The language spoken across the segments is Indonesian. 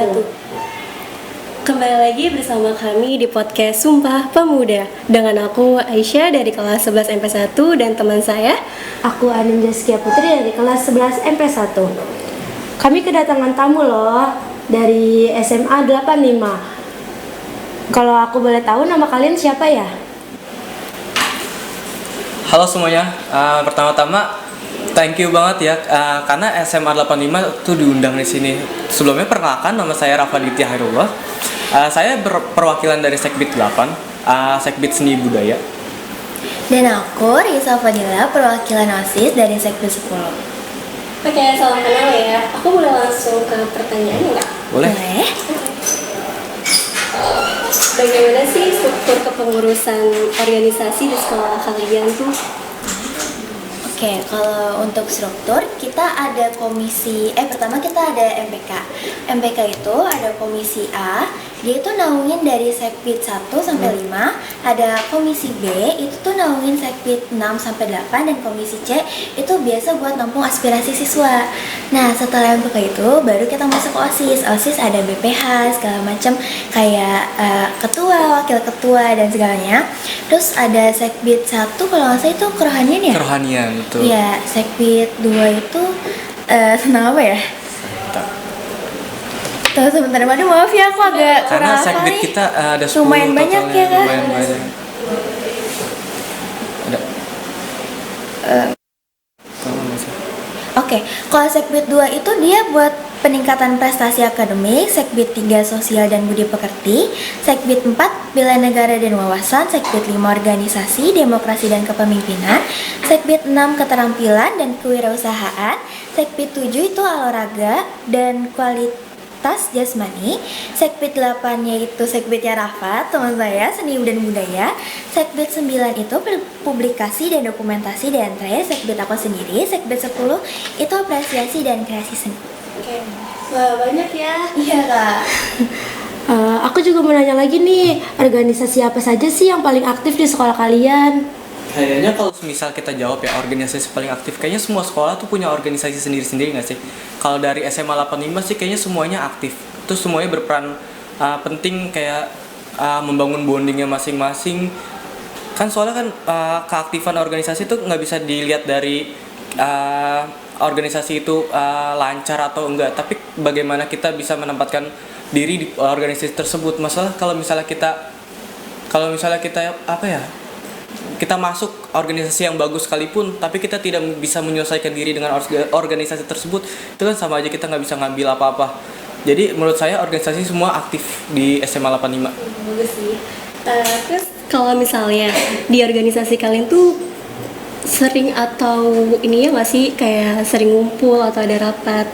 tuh? Kembali lagi bersama kami di podcast Sumpah Pemuda dengan aku Aisyah dari kelas 11 MP1 dan teman saya Aku Anin Jaskia Putri dari kelas 11 MP1. Kami kedatangan tamu loh dari SMA 85. Kalau aku boleh tahu nama kalian siapa ya? Halo semuanya, pertama-tama thank you banget ya karena SMA 85 tuh diundang di sini. Sebelumnya perkenalkan, nama saya Rafaditya Hairullah. Saya perwakilan dari Sekbid 8, Sekbid Seni Budaya. Dan aku Risa Fadila, perwakilan OSIS dari Sekbid 10. Oke, salam kenal ya. Aku boleh langsung ke pertanyaannya nggak? Boleh? Bagaimana sih struktur kepengurusan organisasi di sekolah kalian tuh? Oke, kalau untuk struktur kita ada pertama kita ada MPK. MPK itu ada komisi A, dia itu naungin dari Sekbid 1 sampai 5, ada komisi B, itu tuh naungin Sekbid 6 sampai 8, dan komisi C itu biasa buat nampung aspirasi siswa. Nah, setelah MPK itu baru kita masuk OSIS. OSIS ada BPH segala macam kayak ketua, wakil ketua dan segalanya. Terus ada Sekbid 1 kalau nggak salah itu kerohanian ya? Kerohanian, betul. Iya, Sekbid 2 itu tentang apa ya? Tuh sebentar, aduh maaf ya aku agak Karena kurang hafal Sekbid nih. kita ada 10 lumayan banyak totalnya, ya kan? lumayan banyak. Ada. Oke, kalau Sekbid 2 itu dia buat peningkatan prestasi akademik, Sekbid 3 sosial dan budi pekerti, Sekbid 4 bela negara dan wawasan, Sekbid 5 organisasi, demokrasi dan kepemimpinan, Sekbid 6 keterampilan dan kewirausahaan, Sekbid 7 itu olahraga dan kualitas jasmani, Sekbid 8-nya itu Sekbidnya Rafa, teman saya, seni dan budaya, Sekbid 9 itu publikasi dan dokumentasi, dan terakhir Sekbid aku sendiri, Sekbid 10 itu apresiasi dan kreasi seni. Oke, wah banyak ya. Iya kak. Aku juga mau nanya lagi nih, organisasi apa saja sih yang paling aktif di sekolah kalian? Kayaknya kalau misal kita jawab ya organisasi paling aktif, kayaknya semua sekolah tuh punya organisasi sendiri-sendiri nggak sih? Kalau dari SMA 85 sih kayaknya semuanya aktif. Terus semuanya berperan penting kayak membangun bondingnya masing-masing. Kan soalnya kan keaktifan organisasi tuh nggak bisa dilihat dari organisasi itu lancar atau enggak, tapi bagaimana kita bisa menempatkan diri di organisasi tersebut. Masalah kalau misalnya kita apa ya? Kita masuk organisasi yang bagus sekalipun, tapi kita tidak bisa menyelesaikan diri dengan organisasi tersebut, itu kan sama aja kita nggak bisa ngambil apa-apa. Jadi menurut saya organisasi semua aktif di SMA 85. Bagus sih. Terus kalau misalnya di organisasi kalian tuh sering atau ini ya nggak sih kayak sering ngumpul atau ada rapat?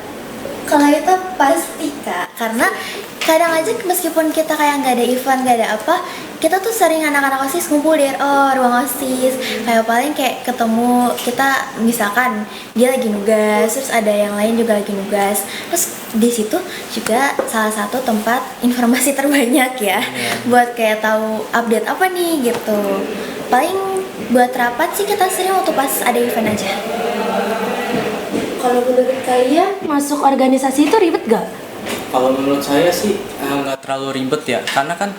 Kalau itu pasti kak, karena kadang aja meskipun kita kayak nggak ada event, nggak ada apa, kita tuh sering anak-anak OSIS ngumpul di ruang OSIS. Kayak paling kayak ketemu kita, misalkan dia lagi nugas, terus ada yang lain juga lagi nugas. Terus di situ juga salah satu tempat informasi terbanyak ya, buat kayak tahu update apa nih gitu. Paling buat rapat sih kita sering waktu pas ada event aja. Kalau menurut kalian masuk organisasi itu ribet gak? Kalau menurut saya sih nggak terlalu ribet ya, karena kan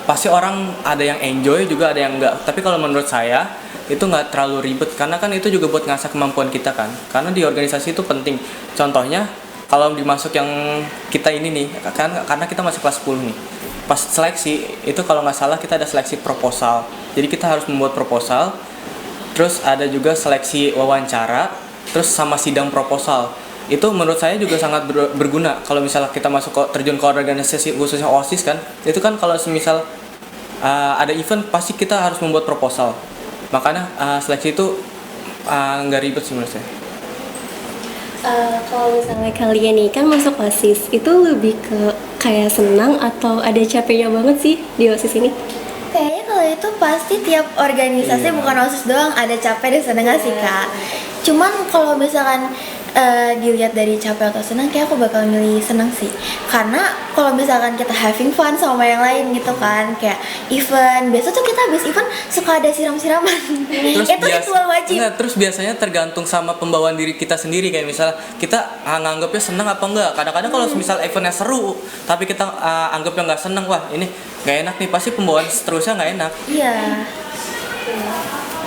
pasti orang ada yang enjoy juga ada yang enggak. Tapi kalau menurut saya itu nggak terlalu ribet, karena kan itu juga buat ngasah kemampuan kita kan. Karena di organisasi itu penting. Contohnya kalau dimasuk yang kita ini nih, kan karena kita masih kelas 10 nih. Pas seleksi itu kalau nggak salah kita ada seleksi proposal. Jadi kita harus membuat proposal. Terus ada juga seleksi wawancara, terus sama sidang proposal. Itu menurut saya juga sangat berguna kalau misalnya kita terjun ke organisasi khususnya OSIS kan. Itu kan kalau misal ada event pasti kita harus membuat proposal. Makanya seleksi itu nggak ribet sih menurut saya. Kalau misalnya kalian nih kan masuk OSIS, itu lebih ke kayak senang atau ada capeknya banget sih di OSIS ini? Kayaknya kalau itu pasti tiap organisasi bukan OSIS doang ada capek dan seneng gak sih kak? Cuman kalau misalkan dilihat dari capek atau senang, kayak aku bakal milih senang sih. Karena kalau misalkan kita having fun sama yang lain gitu kan, kayak event, biasa tuh kita habis event suka ada siram-siraman. Itu ritual wajib. Enggak, terus biasanya tergantung sama pembawaan diri kita sendiri, kayak misalnya kita nganggapnya senang apa enggak. Kadang-kadang kalau misal eventnya seru tapi kita anggapnya nggak senang, wah ini nggak enak nih, pasti pembawaan seterusnya nggak enak. Iya,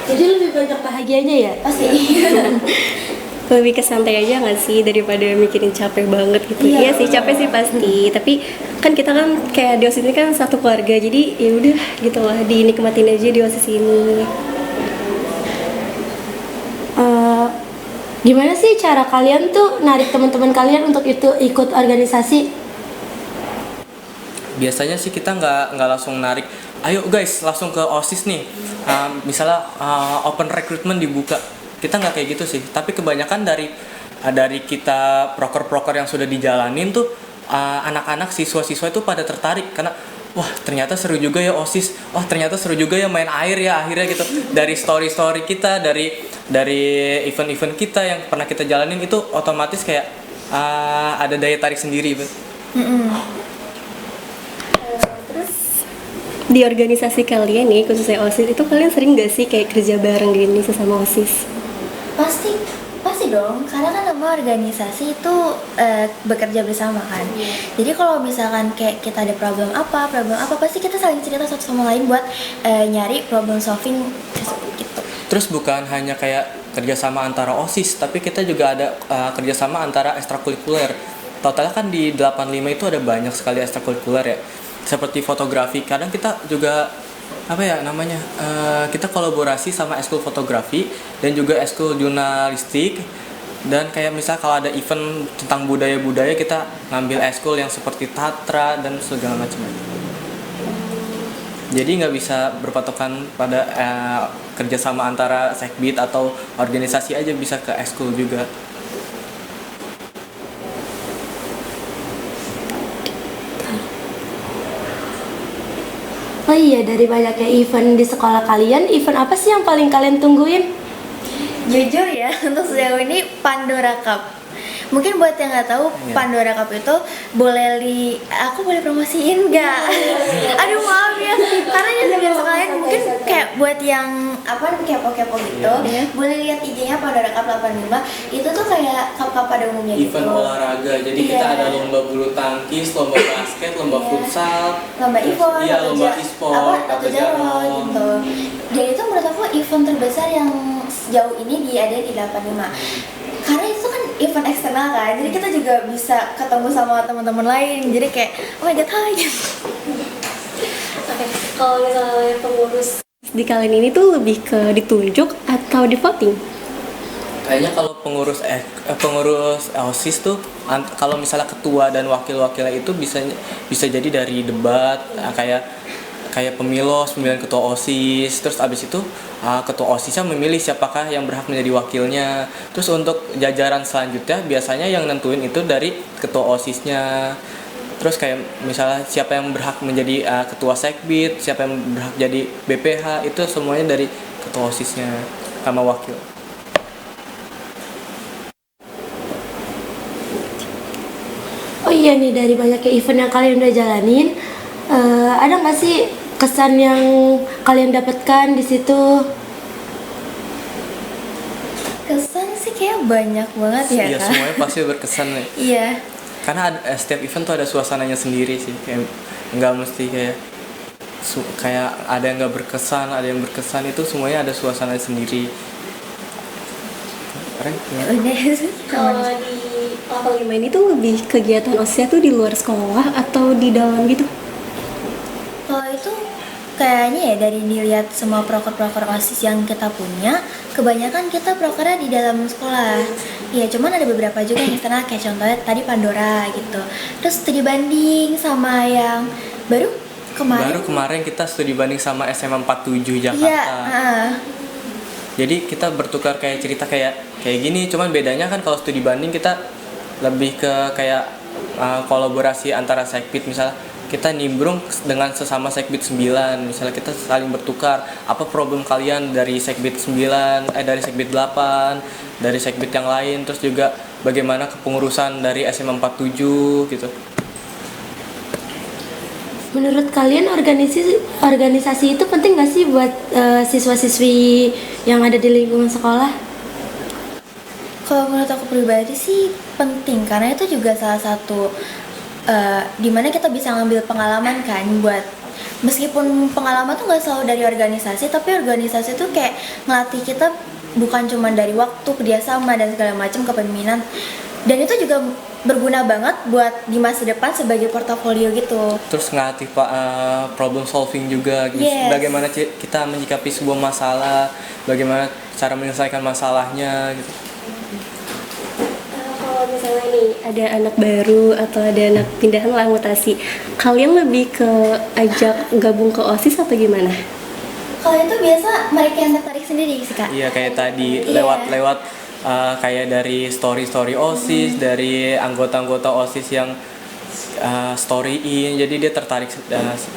Jadi lebih banyak bahagianya ya? pasti. Lebih ke santai aja nggak sih daripada mikirin capek banget gitu. Iya. Iya sih, capek sih pasti, tapi kan kita kan kayak di OSIS ini kan satu keluarga, jadi ya udah gitu lah, dinikmatin aja di OSIS ini. Gimana sih cara kalian tuh narik teman-teman kalian untuk itu ikut organisasi? Biasanya sih kita nggak langsung narik, ayo guys langsung ke OSIS nih. Misalnya open recruitment dibuka, kita nggak kayak gitu sih. Tapi kebanyakan dari kita proker-proker yang sudah dijalanin tuh, anak-anak siswa-siswa itu pada tertarik karena wah ternyata seru juga ya OSIS, wah ternyata seru juga ya main air ya, akhirnya gitu. Dari story-story kita, dari event-event kita yang pernah kita jalanin itu otomatis kayak ada daya tarik sendiri. Terus di organisasi kalian nih, khususnya OSIS, itu kalian sering gak sih kayak kerja bareng gini sesama OSIS? Pasti dong, karena kan nama organisasi itu bekerja bersama kan. Jadi kalau misalkan kayak kita ada problem apa, pasti kita saling cerita satu sama lain buat nyari problem solving gitu. Terus bukan hanya kayak kerjasama antara OSIS, tapi kita juga ada kerjasama antara ekstrakurikuler. Totalnya kan di 85 itu ada banyak sekali ekstrakurikuler ya. Seperti fotografi, kadang kita juga kita kolaborasi sama ekskul fotografi dan juga ekskul jurnalistik. Dan kayak misal kalau ada event tentang budaya-budaya, kita ngambil ekskul yang seperti Tatra dan segala macam. Jadi nggak bisa berpatokan pada kerjasama antara sekbid atau organisasi aja, bisa ke ekskul juga. Oh iya, dari banyaknya event di sekolah kalian, event apa sih yang paling kalian tungguin? Jujur ya, untuk sejauh ini Pandora Cup. Mungkin buat yang nggak tahu, Pandora Cup itu aku boleh promosiin nggak? Aduh maaf ya, karena yang biasa sekalian mungkin kayak buat yang kepo-kepo gitu, boleh lihat IG-nya Pandora Cup 85. Itu tuh kayak cup-cup pada umumnya gitu. Event olahraga, jadi kita ada lomba bulu tangkis, lomba basket, lomba futsal, lomba e-sport, lomba e-sport, atau jarod gitu. Dan itu menurut aku event terbesar yang sejauh ini ada di 85. Karena itu kan event eksternal kan, jadi kita juga bisa ketemu sama teman-teman lain. Jadi kayak oh my god, hai. Oke, kalau misalnya pengurus di kalian ini tuh lebih ke ditunjuk atau di voting? Kayaknya kalau pengurus OSIS tuh kalau misalnya ketua dan wakil-wakilnya itu bisa jadi dari debat, kayak pemilihan ketua OSIS. Terus abis itu ketua OSISnya memilih siapakah yang berhak menjadi wakilnya. Terus untuk jajaran selanjutnya biasanya yang nentuin itu dari ketua OSISnya. Terus kayak misalnya siapa yang berhak menjadi ketua sekbid, siapa yang berhak jadi BPH, itu semuanya dari ketua OSISnya sama wakil. Oh iya nih, dari banyaknya event yang kalian udah jalanin, ada nggak sih kesan yang kalian dapatkan di situ? Kesan sih kayak banyak banget ya Iya, kan? semuanya pasti berkesan nih. Iya. Karena setiap event tuh ada suasananya sendiri sih, kayak nggak mesti kayak ada yang nggak berkesan, ada yang berkesan, itu semuanya ada suasana sendiri. Keren. Kalau di 85 ini tuh lebih kegiatan OSIS tuh di luar sekolah atau di dalam gitu? Kalau itu kayaknya ya dari dilihat semua proker-proker OSIS yang kita punya, kebanyakan kita prokernya di dalam sekolah. Ya cuman ada beberapa juga yang eksternal, kayak contohnya tadi Pandora gitu. Terus studi banding sama yang baru kemarin kita studi banding sama SMA 47 Jakarta. Iya, Jadi kita bertukar kayak cerita kayak gini, cuman bedanya kan kalau studi banding kita lebih ke kayak kolaborasi antara sekbid. Misalnya kita nimbrung dengan sesama sekbid 9, misalnya kita saling bertukar apa problem kalian dari sekbid 9, dari sekbid 8, dari sekbid yang lain. Terus juga bagaimana kepengurusan dari SMA 47 gitu. Menurut kalian organisasi itu penting nggak sih buat siswa-siswi yang ada di lingkungan sekolah? Kalau menurut aku pribadi sih penting, karena itu juga salah satu dimana kita bisa ngambil pengalaman kan, buat meskipun pengalaman tuh nggak selalu dari organisasi, tapi organisasi tuh kayak ngelatih kita bukan cuma dari waktu, kerjasama dan segala macam, kepemimpinan, dan itu juga berguna banget buat di masa depan sebagai portofolio gitu. Terus ngelatih problem solving juga gitu. Yes. Bagaimana kita menyikapi sebuah masalah, bagaimana cara menyelesaikan masalahnya gitu. Kalau misalnya nih ada anak baru atau ada anak pindahan lah mutasi, kalian lebih ke ajak gabung ke OSIS atau gimana? Kalau itu biasa mereka yang tertarik sendiri sih Kak. Iya, kayak tadi Iya. lewat kayak dari story OSIS, dari anggota-anggota OSIS yang storyin, jadi dia tertarik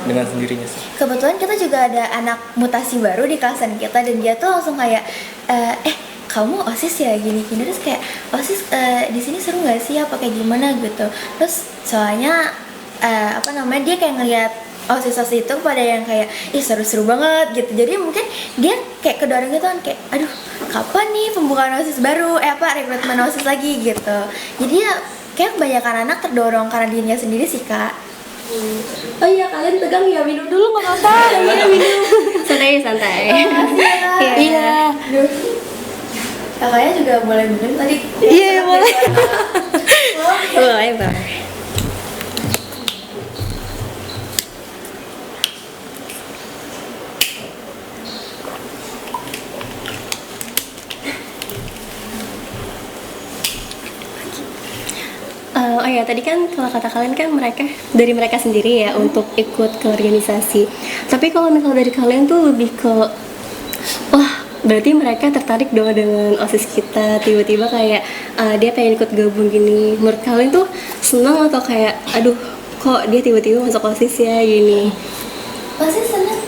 dengan sendirinya sih. Kebetulan kita juga ada anak mutasi baru di kelasan kita, dan dia tuh langsung kayak kamu OSIS ya gini, terus kayak OSIS di sini seru nggak sih, apa kayak gimana gitu. Terus soalnya dia kayak ngeliat OSIS itu pada yang kayak ih seru-seru banget gitu, jadi mungkin dia kayak kedorong gitu kan, kayak aduh kapan nih pembukaan OSIS baru, rekrutmen OSIS lagi gitu. Jadi ya kayak kebanyakan anak terdorong karena dirinya sendiri sih Kak. Oh iya, kalian tegang ya, minum dulu nggak apa-apa. Iya, minum. Santai. Iya. Kakaknya juga boleh minum tadi. Iya, boleh. Boleh, boleh. Oh ya, tadi kan kalau kata kalian kan dari mereka sendiri ya untuk ikut ke organisasi. Tapi kalau misalnya dari kalian tuh lebih ke, wah berarti mereka tertarik dong dengan OSIS kita, tiba-tiba kayak dia pengen ikut gabung gini. Menurut kalian tuh senang atau kayak, aduh kok dia tiba-tiba masuk OSIS ya gini? Pasti seneng,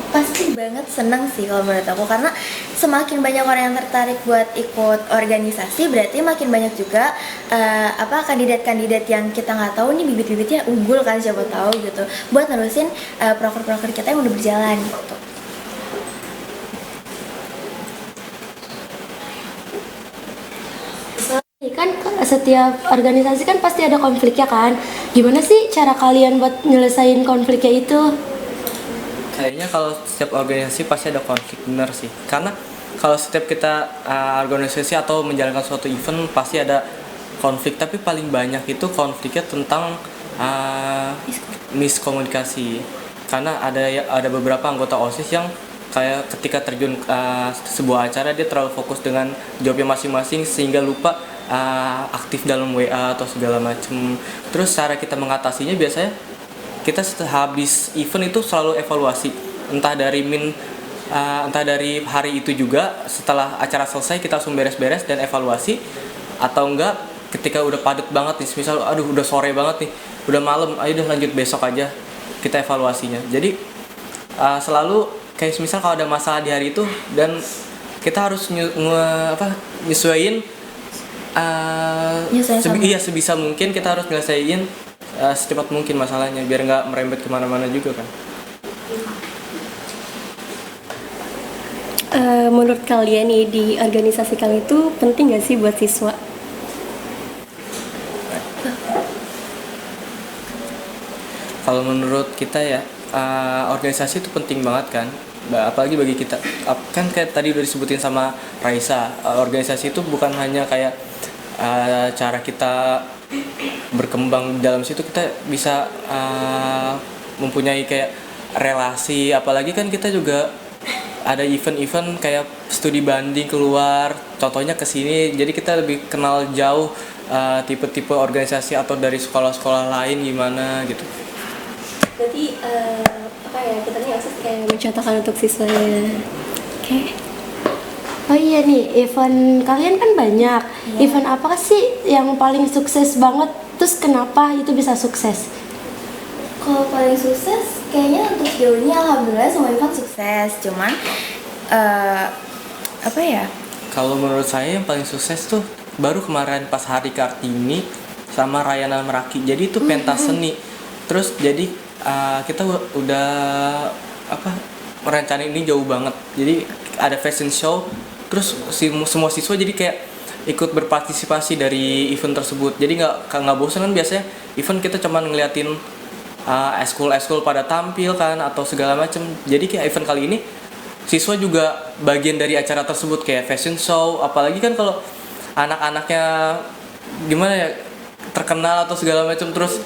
pasti banget seneng sih kalau menurut aku, karena semakin banyak orang yang tertarik buat ikut organisasi, berarti makin banyak juga kandidat-kandidat yang kita nggak tahu nih bibit-bibitnya unggul kan, siapa tahu gitu, buat nerusin proker-proker kita yang udah berjalan gitu. Kan setiap organisasi kan pasti ada konfliknya kan. Gimana sih cara kalian buat nyelesain konfliknya itu? Kayaknya kalau setiap organisasi pasti ada konflik, benar sih. Karena kalau setiap kita organisasi atau menjalankan suatu event pasti ada konflik, tapi paling banyak itu konfliknya tentang miskomunikasi. Karena ada beberapa anggota OSIS yang kayak ketika terjun sebuah acara dia terlalu fokus dengan jobnya masing-masing sehingga lupa aktif dalam WA atau segala macem. Terus cara kita mengatasinya biasanya kita habis event itu selalu evaluasi, entah dari hari itu juga setelah acara selesai kita langsung beres-beres dan evaluasi, atau enggak ketika udah padat banget nih, misal aduh udah sore banget nih, udah malam, ayo udah lanjut besok aja kita evaluasinya. Jadi selalu kayak misal kalau ada masalah di hari itu dan kita harus nyesuaiin sebisa mungkin kita harus nyelesain secepat mungkin masalahnya biar nggak merembet kemana-mana juga kan. Menurut kalian nih di organisasi kalian itu penting gak sih buat siswa? Kalau menurut kita ya organisasi itu penting banget kan, apalagi bagi kita kan kayak tadi udah disebutin sama Raisa, organisasi itu bukan hanya kayak cara kita berkembang dalam situ, kita bisa mempunyai kayak relasi, apalagi kan kita juga ada event-event kayak studi banding keluar, contohnya kesini, jadi kita lebih kenal jauh tipe-tipe organisasi atau dari sekolah-sekolah lain gimana gitu. Berarti kita nih harus kayak mencontohkan untuk siswanya. Oke. Oh iya nih, event kalian kan banyak. Event apa sih yang paling sukses banget? Terus kenapa itu bisa sukses? Kalau paling sukses kayaknya untuk sejauh ini alhamdulillah semua event sukses. Cuman Kalau menurut saya yang paling sukses tuh baru kemarin pas hari Kartini sama Rayana Meraki. Jadi itu pentas seni. Terus jadi kita udah merencanain ini jauh banget. Jadi ada fashion show, terus semua siswa jadi kayak ikut berpartisipasi dari event tersebut. Jadi nggak bosan kan, biasanya event kita cuman ngeliatin eskul pada tampil kan atau segala macem. Jadi kayak event kali ini siswa juga bagian dari acara tersebut, kayak fashion show. Apalagi kan kalau anak-anaknya gimana ya, terkenal atau segala macam, terus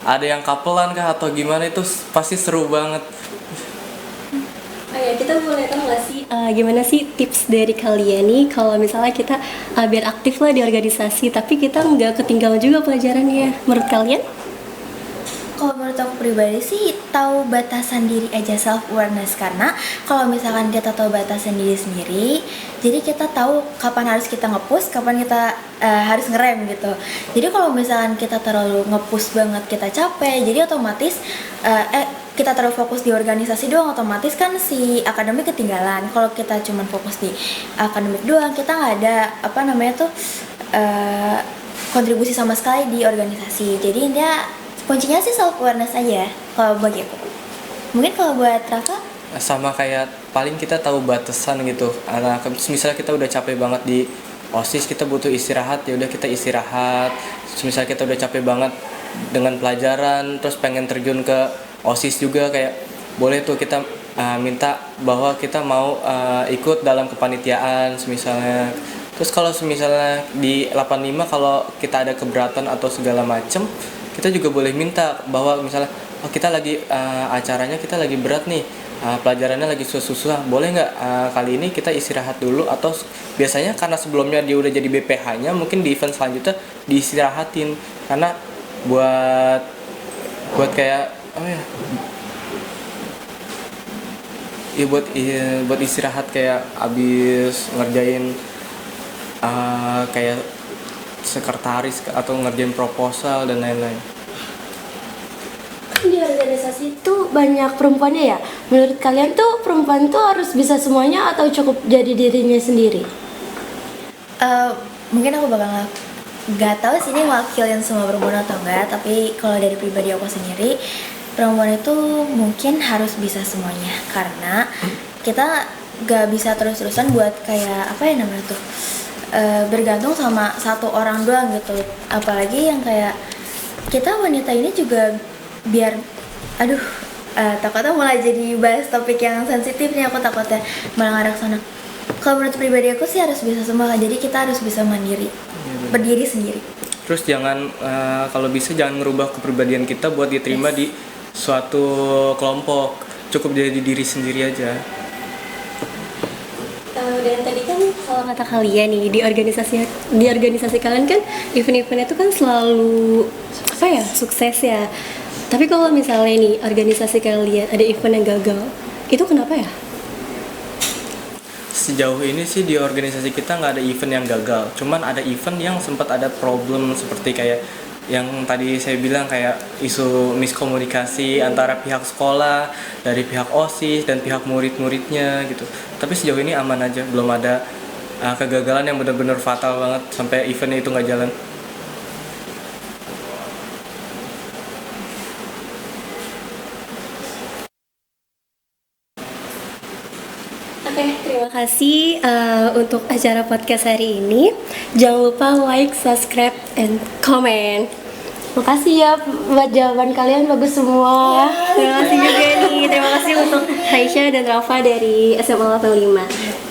ada yang couple-an kah atau gimana, itu pasti seru banget. Oh ya, kita boleh tahu nggak sih gimana sih tips dari kalian nih kalau misalnya kita biar aktif lah di organisasi tapi kita nggak ketinggalan juga pelajarannya, menurut kalian? Kalau menurut aku pribadi sih tahu batasan diri aja, self awareness. Karena kalau misalkan kita tahu batasan diri sendiri, jadi kita tahu kapan harus kita nge-push, kapan kita harus ngerem gitu. Jadi kalau misalkan kita terlalu nge-push banget, kita capek, jadi otomatis kita terlalu fokus di organisasi doang, otomatis kan si akademik ketinggalan. Kalau kita cuma fokus di akademik doang, kita nggak ada kontribusi sama sekali di organisasi. Jadi intinya kuncinya sih self awareness aja kalau bagi aku. Mungkin kalau buat Rafa Sama kayak paling kita tahu batasan gitu. Misalnya kita udah capek banget di OSIS, kita butuh istirahat, ya udah kita istirahat. Misalnya kita udah capek banget dengan pelajaran, terus pengen terjun ke OSIS juga, kayak boleh tuh kita minta bahwa kita mau ikut dalam kepanitiaan misalnya. Terus kalau misalnya di 85 kalau kita ada keberatan atau segala macem, kita juga boleh minta bahwa misalnya kita lagi acaranya kita lagi berat nih, pelajarannya lagi susah-susah, boleh nggak kali ini kita istirahat dulu, atau biasanya karena sebelumnya dia udah jadi BPH-nya, mungkin di event selanjutnya diistirahatin, karena buat kayak buat istirahat, kayak abis ngerjain kayak sekretaris atau ngerjain proposal dan lain-lain. Di organisasi itu banyak perempuannya ya. Menurut kalian tuh perempuan tuh harus bisa semuanya atau cukup jadi dirinya sendiri? mungkin aku bakal nggak tahu sih ini wakilin semua perempuan atau enggak, tapi kalau dari pribadi aku sendiri, perempuan itu mungkin harus bisa semuanya, karena kita gak bisa terus-terusan buat kayak apa ya namanya tuh, bergantung sama satu orang doang gitu. Apalagi yang kayak kita wanita ini juga biar takutnya mulai jadi bahas topik yang sensitif nih, aku takutnya malah ngarah ke sana. Kalau menurut pribadi aku sih harus bisa semua, jadi kita harus bisa mandiri, berdiri sendiri. Terus jangan kalau bisa jangan merubah kepribadian kita buat diterima di suatu kelompok, cukup jadi diri sendiri aja. Dan tadi kan kalau kata kalian nih di organisasi kalian kan event-eventnya itu kan selalu sukses ya. Tapi kalau misalnya nih organisasi kalian ada event yang gagal, itu kenapa ya? Sejauh ini sih di organisasi kita nggak ada event yang gagal, cuman ada event yang sempat ada problem seperti kayak yang tadi saya bilang, kayak isu miskomunikasi antara pihak sekolah, dari pihak OSIS dan pihak murid-muridnya gitu. Tapi sejauh ini aman aja, belum ada kegagalan yang benar-benar fatal banget sampai eventnya itu nggak jalan. Terima kasih untuk acara podcast hari ini. Jangan lupa like, subscribe, and comment. Makasih ya buat jawaban kalian, bagus semua. Terima kasih juga nih. Terima kasih untuk Haisha dan Rafa dari SMA 85.